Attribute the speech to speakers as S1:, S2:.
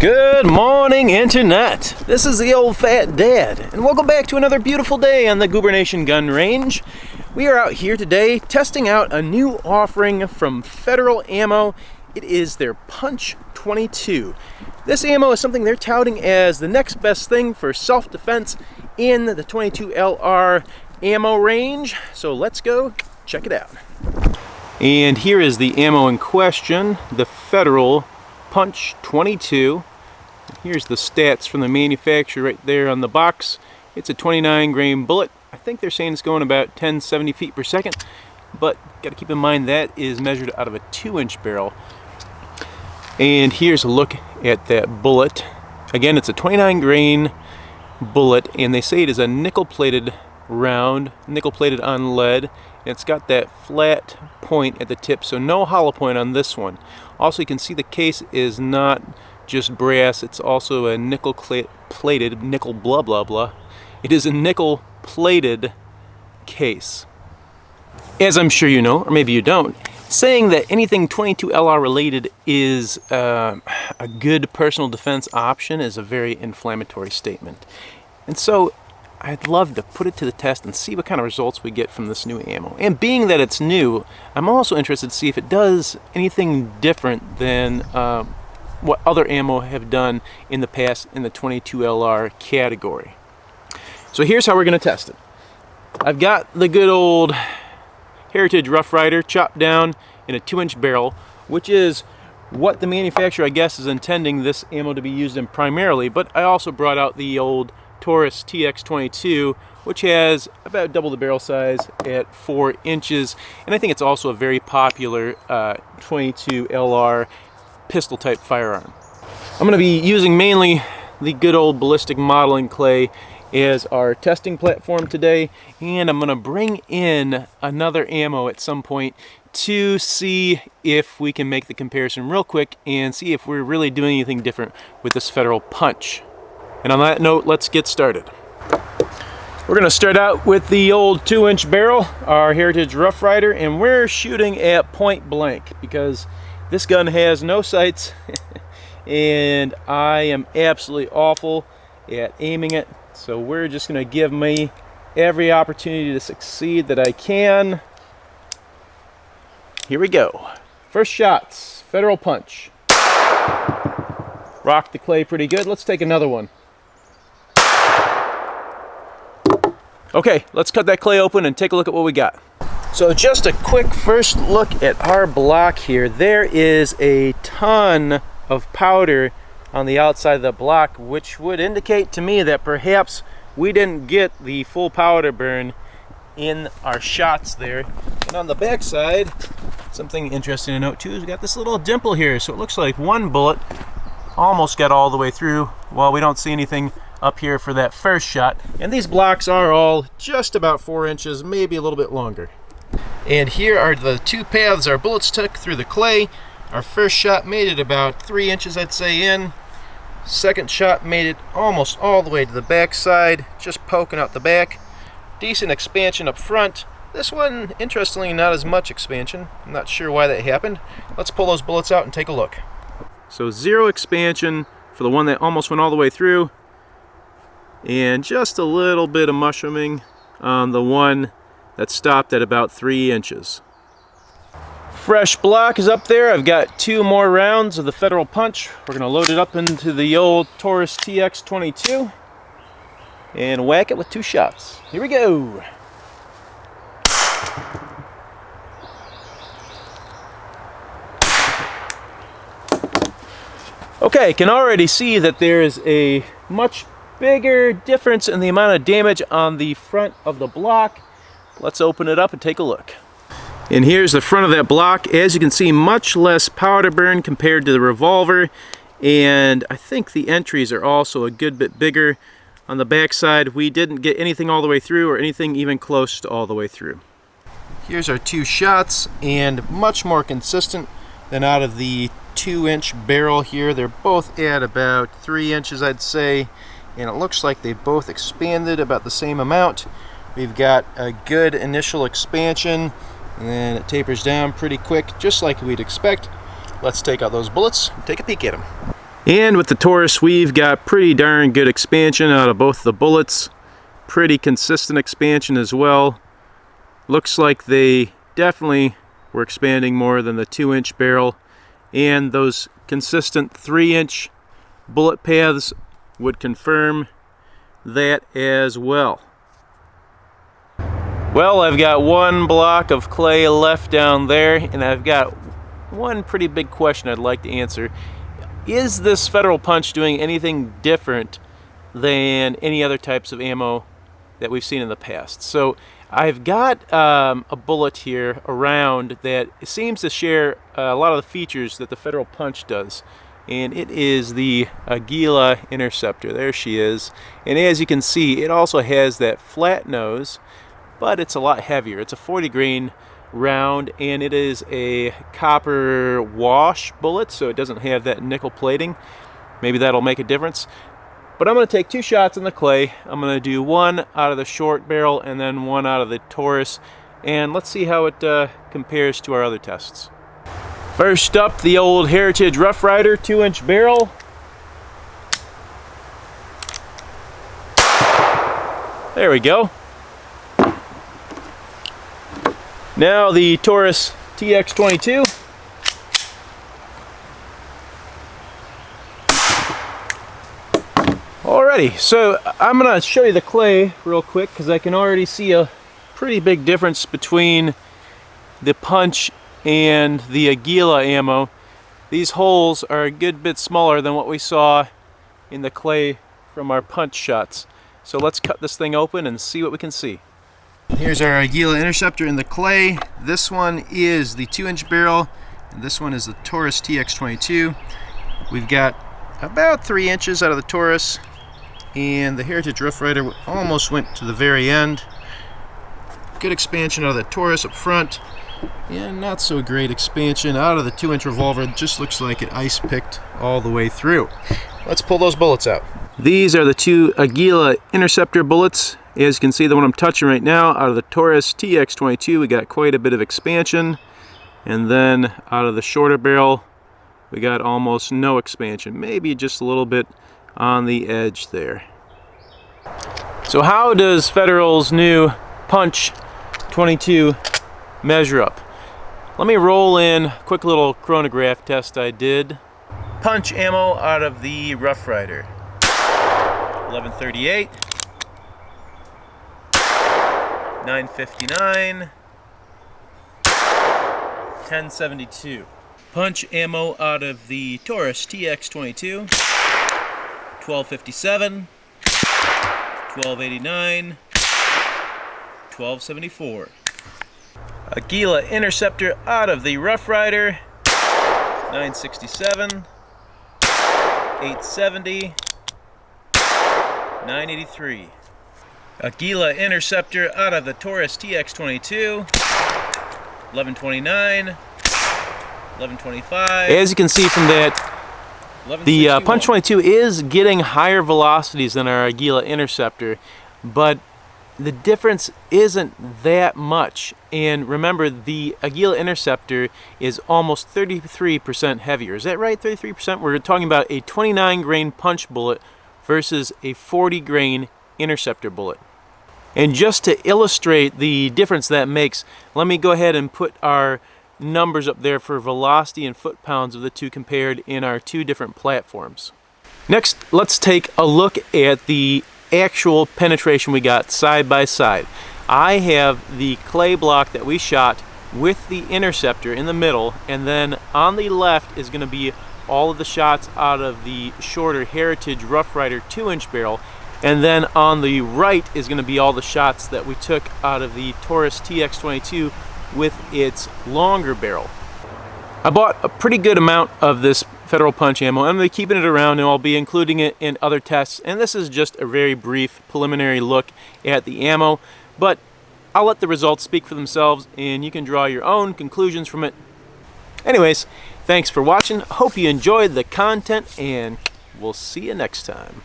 S1: Good morning, Internet. This is the old fat dad, and welcome back to another beautiful day on the Goober Nation gun range. We are out here today testing out a new offering from Federal Ammo. It is their Punch 22. This ammo is something they're touting as the next best thing for self-defense in the 22LR ammo range. So let's go check it out. And here is the ammo in question, the Federal Punch 22. Here's the stats from the manufacturer right there on the box. It's a 29 grain bullet. I think they're saying it's going about 1070 feet per second, but got to keep in mind that is measured out of a 2-inch barrel. And here's a look at that bullet. Again, it's a 29 grain bullet, and they say it is a nickel-plated round, nickel-plated on lead. And it's got that flat point at the tip, so no hollow point on this one. Also, you can see the case is not just brass, it's also a nickel-plated, nickel blah blah blah. It is a nickel-plated case. As I'm sure you know, or maybe you don't, saying that anything 22LR related is a good personal defense option is a very inflammatory statement. And so I'd love to put it to the test and see what kind of results we get from this new ammo. And being that it's new, I'm also interested to see if it does anything different than what other ammo have done in the past in the 22LR category. So here's how we're going to test it. I've got the good old Heritage Rough Rider chopped down in a 2-inch barrel, which is what the manufacturer, I guess, is intending this ammo to be used in primarily. But I also brought out the old Taurus TX22, which has about double the barrel size at 4 inches, and I think it's also a very popular 22LR pistol type firearm. I'm going to be using mainly the good old ballistic modeling clay as our testing platform today, and I'm going to bring in another ammo at some point to see if we can make the comparison real quick and see if we're really doing anything different with this Federal Punch. And on that note, let's get started. We're going to start out with the old 2-inch barrel, our Heritage Rough Rider, and we're shooting at point blank because this gun has no sights and I am absolutely awful at aiming it. So we're just going to give me every opportunity to succeed that I can. Here we go. First shots, Federal Punch. Rocked the clay pretty good. Let's take another one. Okay, let's cut that clay open and take a look at what we got. So just a quick first look at our block here. There is a ton of powder on the outside of the block, which would indicate to me that perhaps we didn't get the full powder burn in our shots there. And on the back side, something interesting to note too is we got this little dimple here. So it looks like one bullet almost got all the way through, while we don't see anything up here for that first shot. And these blocks are all just about 4 inches, maybe a little bit longer. And here are the two paths our bullets took through the clay. Our first shot made it about 3 inches, I'd say, in. Second shot made it almost all the way to the back side, just poking out the back. Decent expansion up front. This one, interestingly, not as much expansion. I'm not sure why that happened. Let's pull those bullets out and take a look. So 0 expansion for the one that almost went all the way through, and just a little bit of mushrooming on the one that stopped at about 3 inches. Fresh block is up there. I've got 2 more rounds of the Federal Punch. We're going to load it up into the old Taurus TX22 and whack it with 2 shots. Here we go. Okay, can already see that there is a much bigger difference in the amount of damage on the front of the block. Let's open it up and take a look. And here's the front of that block. As you can see, much less powder burn compared to the revolver, and I think the entries are also a good bit bigger. On the back side, we didn't get anything all the way through or anything even close to all the way through. Here's our 2 shots, and much more consistent than out of the 2-inch barrel here. They're both at about 3 inches, I'd say, and it looks like they both expanded about the same amount. We've got a good initial expansion, and then it tapers down pretty quick, just like we'd expect. Let's take out those bullets and take a peek at them. And with the Taurus, we've got pretty darn good expansion out of both the bullets. Pretty consistent expansion as well. Looks like they definitely were expanding more than the 2-inch barrel, and those consistent 3-inch bullet paths would confirm that as well. Well, I've got one block of clay left down there, and I've got one pretty big question I'd like to answer. Is this Federal Punch doing anything different than any other types of ammo that we've seen in the past? So I've got a bullet here around that seems to share a lot of the features that the Federal Punch does, and it is the Aguila Interceptor. There she is, and as you can see, it also has that flat nose, but it's a lot heavier. It's a 40 grain round, and it is a copper wash bullet, so it doesn't have that nickel plating. Maybe that'll make a difference. But I'm going to take 2 shots in the clay. I'm going to do one out of the short barrel and then one out of the Taurus, and let's see how it compares to our other tests. First up, the old Heritage Rough Rider 2-inch barrel. There we go. Now the Taurus TX22. Alrighty, so I'm going to show you the clay real quick because I can already see a pretty big difference between the Punch and the Aguila ammo. These holes are a good bit smaller than what we saw in the clay from our Punch shots. So let's cut this thing open and see what we can see. Here's our Aguila Interceptor in the clay. This one is the 2-inch barrel, and this one is the Taurus TX22. We've got about 3 inches out of the Taurus, and the Heritage Rough Rider almost went to the very end. Good expansion out of the Taurus up front, and not so great expansion out of the 2-inch revolver. It just looks like it ice picked all the way through. Let's pull those bullets out. These are the 2 Aguila Interceptor bullets. As you can see, the one I'm touching right now, out of the Taurus TX22, we got quite a bit of expansion. And then out of the shorter barrel, we got almost no expansion. Maybe just a little bit on the edge there. So how does Federal's new Punch 22 measure up? Let me roll in a quick little chronograph test I did. Punch ammo out of the Rough Rider. 1138. 959, 1072. Punch ammo out of the Taurus TX22, 1257, 1289, 1274. Aguila Interceptor out of the Rough Rider, 967, 870, 983. Aguila Interceptor out of the Taurus TX22, 1129, 1125. As you can see from that, the Punch 22 is getting higher velocities than our Aguila Interceptor, but the difference isn't that much. And remember, the Aguila Interceptor is almost 33% heavier. Is that right, 33%? We're talking about a 29 grain punch bullet versus a 40 grain interceptor bullet. And just to illustrate the difference that makes, let me go ahead and put our numbers up there for velocity and foot-pounds of the two compared in our 2 different platforms. Next, let's take a look at the actual penetration we got side by side. I have the clay block that we shot with the interceptor in the middle, and then on the left is going to be all of the shots out of the shorter Heritage Rough Rider 2-inch barrel, and then on the right is going to be all the shots that we took out of the Taurus TX22 with its longer barrel. I bought a pretty good amount of this Federal Punch ammo. I'm going to be keeping it around, and I'll be including it in other tests, and this is just a very brief preliminary look at the ammo, but I'll let the results speak for themselves, and you can draw your own conclusions from it. Anyways, thanks for watching. Hope you enjoyed the content, and we'll see you next time.